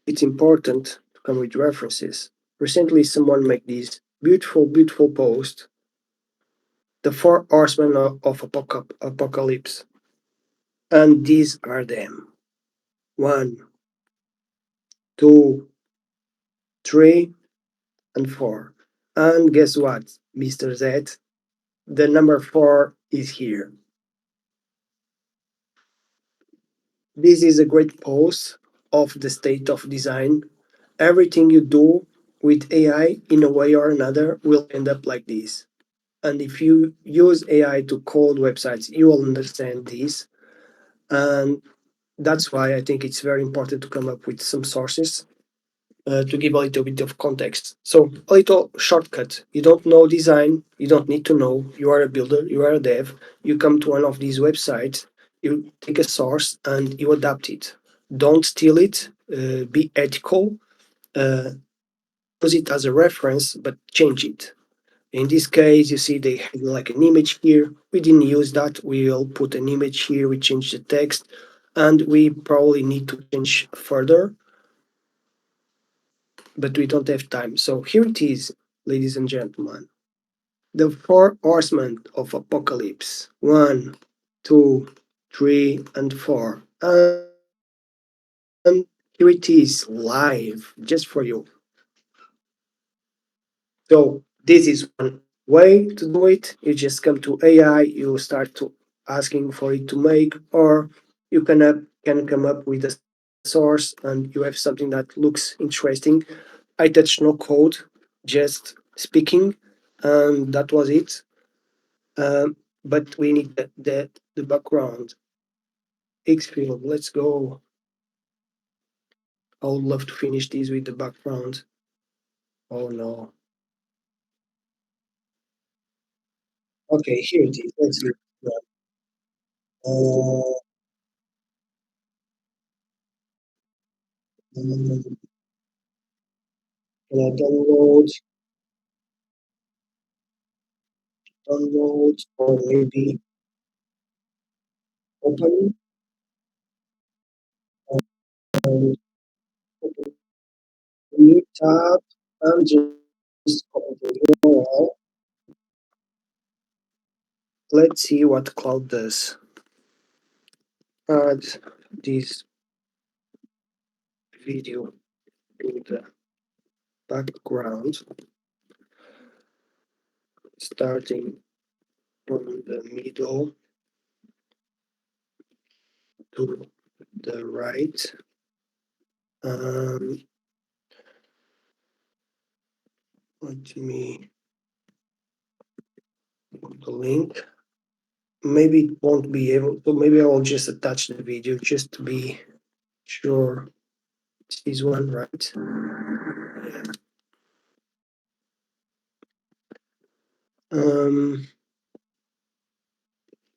it's important to come with references. Recently, someone made this beautiful, beautiful post, the four horsemen of apocalypse. And these are them. One, two, three, and four. And guess what, Mr. Z? The number four is here. This is a great post of the state of design. Everything you do with AI in a way or another will end up like this. And if you use AI to code websites, you will understand this. And that's why I think it's very important to come up with some sources to give a little bit of context. So, a little shortcut. You don't know design, you don't need to know. You are a builder, you are a dev. You come to one of these websites, you take a source and you adapt it. Don't steal it, be ethical, uh, use it as a reference, but change it. In this case, you see they have like an image here. We didn't use that. We will put an image here. We change the text, and we probably need to change further, but we don't have time. So here it is, ladies and gentlemen. The four horsemen of apocalypse. One, two, three, and four. And here it is, live, just for you. So this is one way to do it. You just come to AI, you start to asking for it to make, or you can come up with a source and you have something that looks interesting. I touched no code, just speaking, and that was it. But we need the background. Xfield, let's go. I would love to finish this with the background. Oh no. Okay, here it is. Let's look. Uh, um, can I download, or maybe open and open a new tab and just copy the URL. Let's see what cloud does. Add this video to the background, starting from the middle to the right. Um, Let me put the link. Maybe it won't be able to, maybe I will just attach the video just to be sure it's this one, right? Yeah. Um,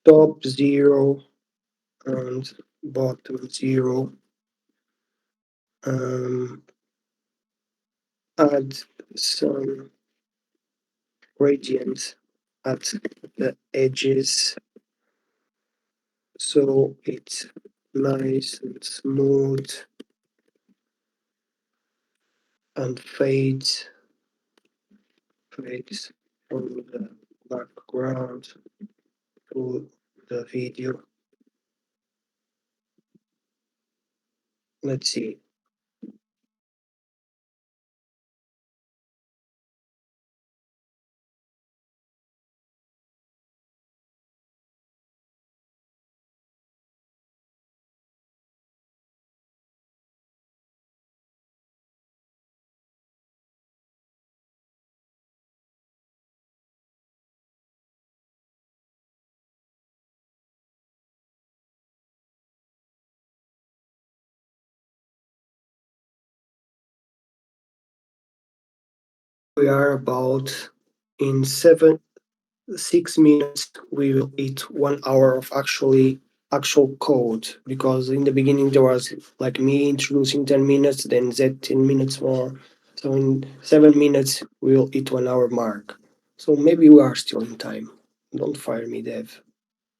top 0 and bottom 0. Um, add some gradients at the edges so it's nice and smooth and fades from the background to the video. Let's see. We are about in 6 minutes we will hit 1 hour of actual code, because in the beginning there was like me introducing 10 minutes, then Z 10 minutes more. So in 7 minutes we will hit 1 hour mark. So maybe we are still in time. Don't fire me, Dev,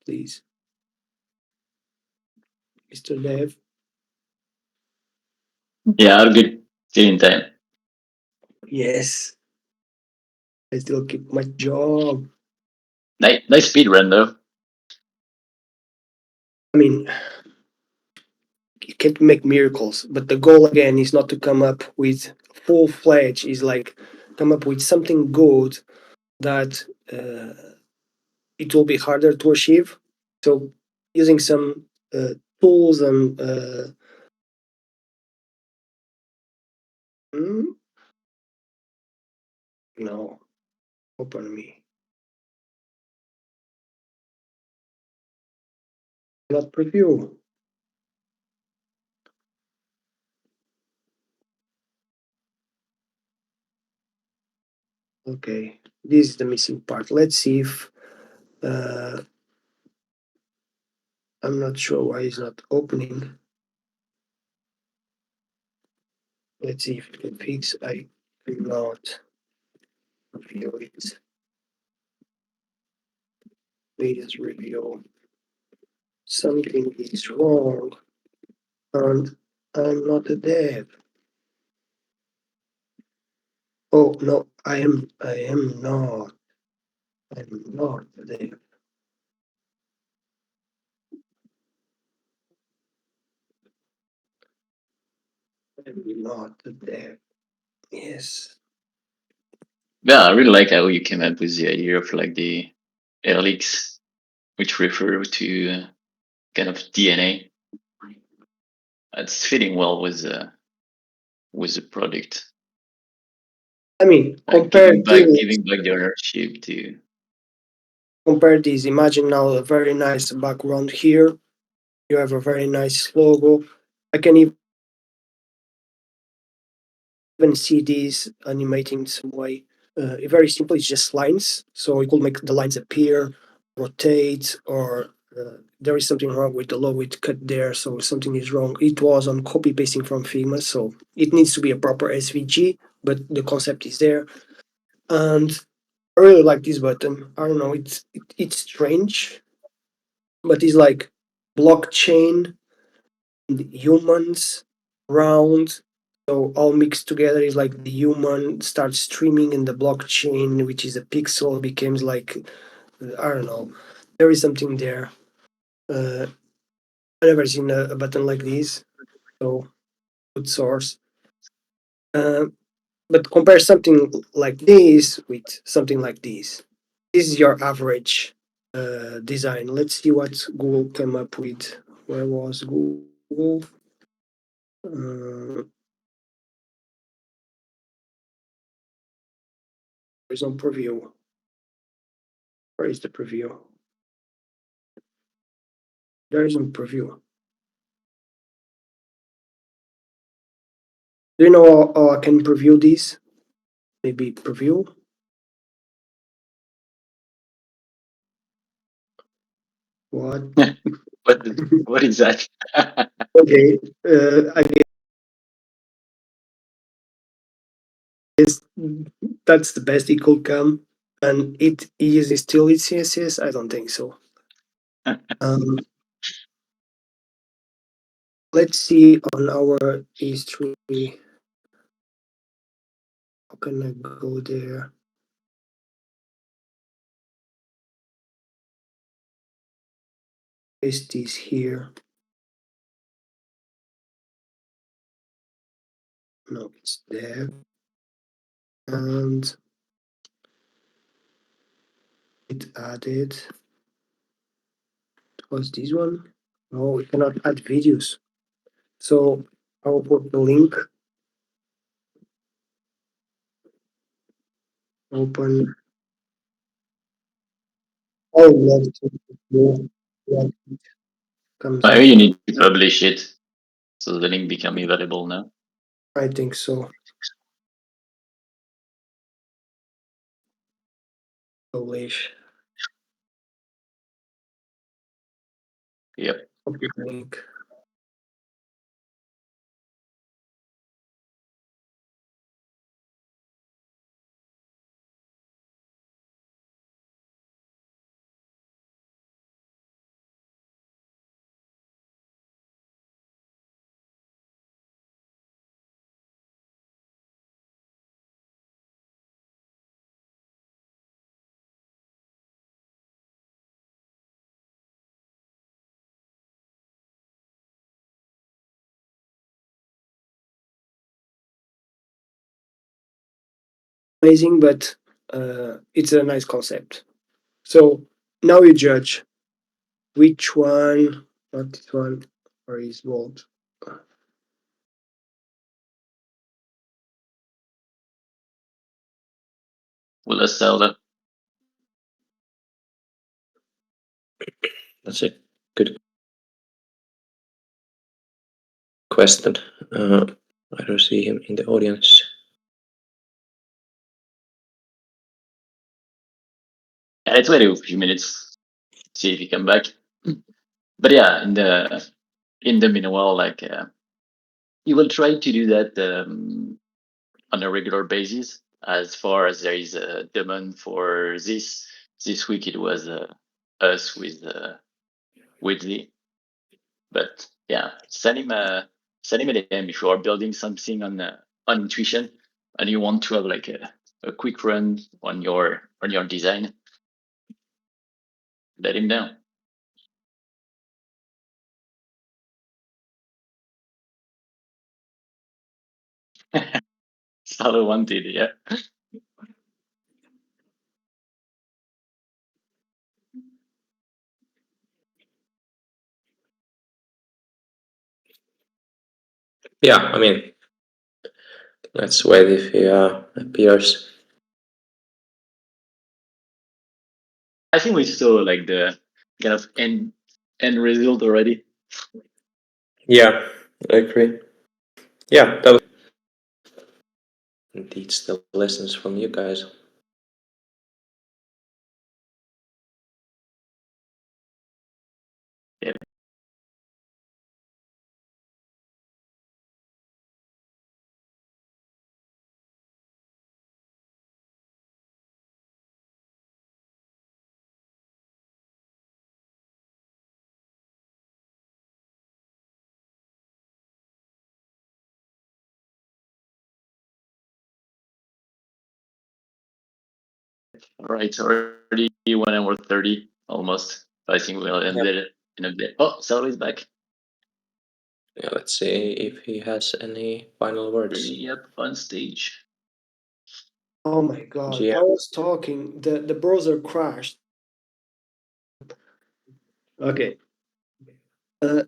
please. Mr. Dev. Yeah, I'm good. Still in time. Yes, I still keep my job. Nice speed run though. I mean, you can't make miracles, but the goal again is not to come up with full fledged, is like come up with something good that it will be harder to achieve. So using some tools and hmm, no, open me, not preview. Okay, this is the missing part. Let's see if I'm not sure why it's not opening. Let's see if it can fix. I cannot review it. Please review. Something is wrong, and I'm not a dev. Oh no, I am not. I'm not a dev. I'm not a dev. Yes. Yeah, I really like how you came up with the idea of like the helix, which refer to kind of DNA. It's fitting well with the product, I mean, like giving back the ownership to. compare this. Imagine now a very nice background here. You have a very nice logo. I can even see these animating some way. Very simple, it's just lines. So you could make the lines appear, rotate, or there is something wrong with the logo, it cut there, so something is wrong. It was on copy pasting from Figma, so it needs to be a proper SVG, but the concept is there. And I really like this button. I don't know, it's strange, but it's like blockchain humans round, so all mixed together is like the human starts streaming in the blockchain, which is a pixel becomes like I don't know, there is something there. uh I never seen a button like this, so good source. uh, but compare something like this with something like this is your average design. Let's see what Google came up with. Where was Google? There's no preview. Where is the preview? There is no preview. Do you know how I can preview this? Maybe preview. What? what what is that? Okay, I guess that's the best it could come. And it is still its CSS? I don't think so. Um, let's see on our history. How can I go there? Paste this here. No, it's there. And it added. Was this one? No, we cannot add videos. So I'll put the link. Open. Oh, love to do. Yeah, comes Maybe up. you need to publish it so the link become available now. I think so. Publish. Yep. Copy the link. Amazing, but it's a nice concept. So now you judge which one, not this one, or is bold. Will I sell that? That's a good question. I don't see him in the audience. Yeah, let's wait a few minutes, see if he come back. But yeah, in the meanwhile, like you will try to do that on a regular basis. As far as there is a demand for this week, it was us with the. But yeah, send him a DM if you are building something on intuition and you want to have like a quick run on your design. Let him know. Salo wanted, yeah. Yeah, I mean, let's wait if he appears. I think we saw like the kind of end result already. Yeah, I agree. Yeah, that was teach the lessons from you guys. Yeah. All right, already 1 hour 30 almost. I think we'll end Yeah. it in a bit. Oh, Salo is back. Yeah, let's see if he has any final words. Bringing up on stage. Oh my god! GM. I was talking. The browser crashed. Okay.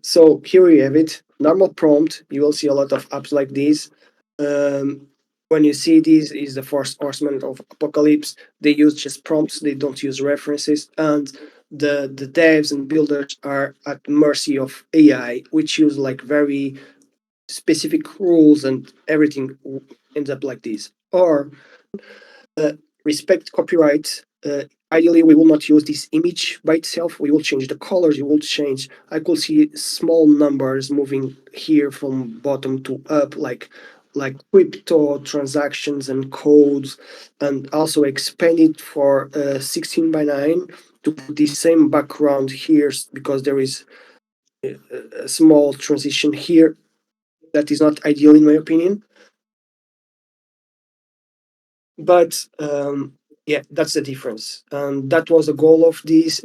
So here you have it. Normal prompt. You will see a lot of apps like this. When you see these, is the first horseman of apocalypse. They use just prompts. They don't use references, and the devs and builders are at mercy of AI, which use like very specific rules, and everything ends up like this. Or respect copyright. Ideally, we will not use this image by itself. We will change the colors. You will change. I could see small numbers moving here from bottom to up, like crypto transactions and codes, and also expand it for 16 by 9 to put the same background here because there is a small transition here that is not ideal in my opinion. But yeah, that's the difference, and that was the goal of this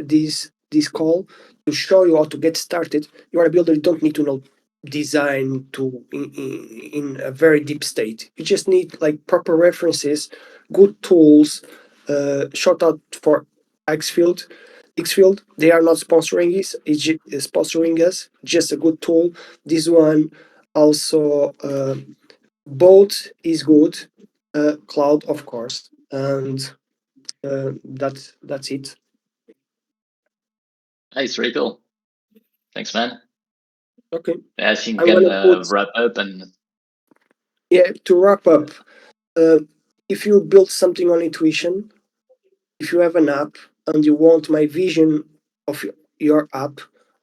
call, to show you how to get started. You are a builder, you don't need to know design to in a very deep state. You just need like proper references, good tools. Shout out for xfield. Xfield, they are not sponsoring us, sponsoring us, just a good tool. This one also, both is good. Cloud, of course, and that's it. Nice, very cool. Thanks, man. Okay, I think we I'm can gonna put, wrap up and yeah, to wrap up. Uh, if you build something on intuition, if you have an app and you want my vision of your app,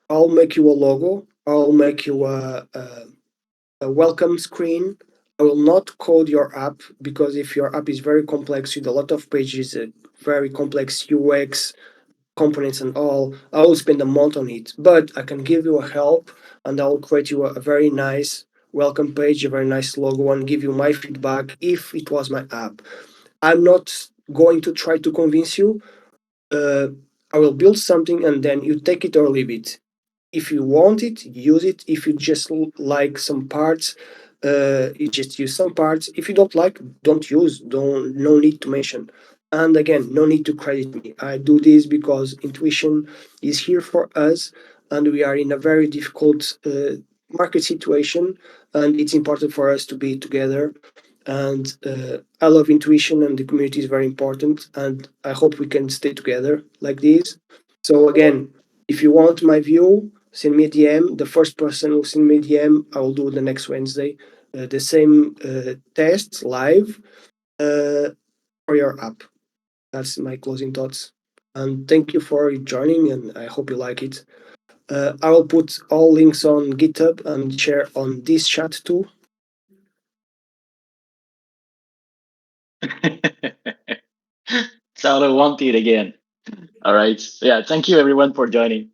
I'll make you a logo. I'll make you a welcome screen. I will not code your app because if your app is very complex with a lot of pages, a very complex UX, components and all, I will spend a month on it. But I can give you a help and I will create you a very nice welcome page, a very nice logo, and give you my feedback if it was my app. I'm not going to try to convince you. Uh, I will build something and then you take it or leave it. If you want it, use it. If you just like some parts, you just use some parts. If you don't like, don't use. Don't, no need to mention. And again, no need to credit me. I do this because intuition is here for us, and we are in a very difficult market situation, and it's important for us to be together. And I love intuition, and the community is very important. And I hope we can stay together like this. So again, if you want my view, send me a DM. The first person who send me a DM, I will do the next Wednesday. The same test live uh, for your app. That's my closing thoughts. And thank you for joining, and I hope you like it. I will put all links on GitHub and share on this chat too. Saulo wanted again. All right. Yeah. Thank you everyone for joining.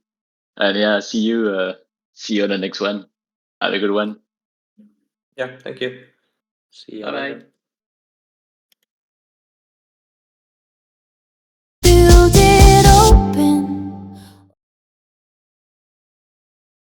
And yeah, see you on the next one. Have a good one. Yeah, thank you. See you Bye later. bye.